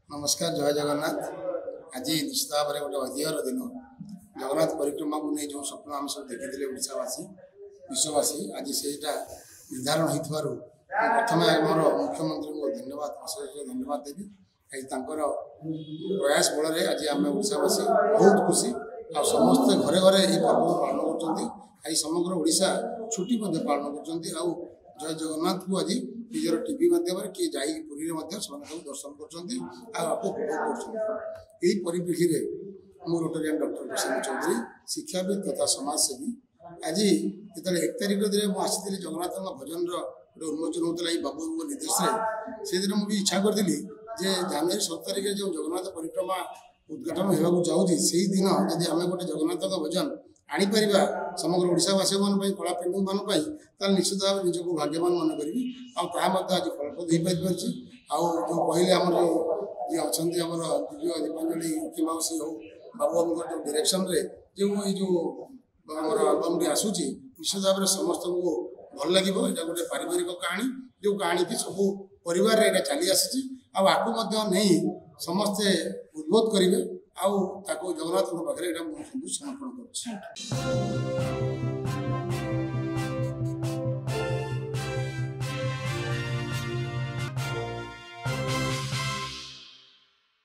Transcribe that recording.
नमस्कार जय जगन्नाथ। आज निश्चित भाव में गोटे ऐतिह्यर दिन जगन्नाथ परिक्रमा को नहीं जो स्वप्न आम सब देखी ओडावासी विश्ववासी आज से निर्धारण हो प्रथम आमर मुख्यमंत्री को धन्यवाद धन्यवाद देवी आज प्रयास बल आज आम ओडावासी बहुत खुशी आ समस्ते घरे घरे ये पर्व को पालन कर समग्र ओडिशा छुट्टी पालन कर जय जगन्नाथ को आज निजर टीवी माध्यम किए जारी दर्शन करप्रेक्षी मु रोटरियन डॉक्टर प्रशांत चौधरी शिक्षाविद तथा समाजसेवी आज जो 1 तारिख दिन मुझे जगन्नाथ भजन गोटे उन्मोचन होता बाबू निर्देश से दिन मुझे इच्छा करी जनवरी 7 तारिख जो जगन्नाथ परिक्रमा उद्घाटन होगा जाऊँगी से दिन जब आम गोटे जगन्नाथ भजन आनीपर समग्र ओडावासी मानी कला प्रेमी मानी निश्चित भाव निजक भाग्यवान मन करी आज फलप्रद हो पारि जो कहले आम जी अच्छा दिव्य दीपांजलि अखिमावसी हो बाबू जो डायरेक्शन रे जो आमर आलबम आसूची निश्चित भाव में समस्त को भल लगे यहाँ गोटे पारिवारिक कहानी जो कहानी की सब परिवार चली आसी आपको नहीं समस्ते उद्बोध करेंगे आउ जगन्नाथ पाखे समर्पण कर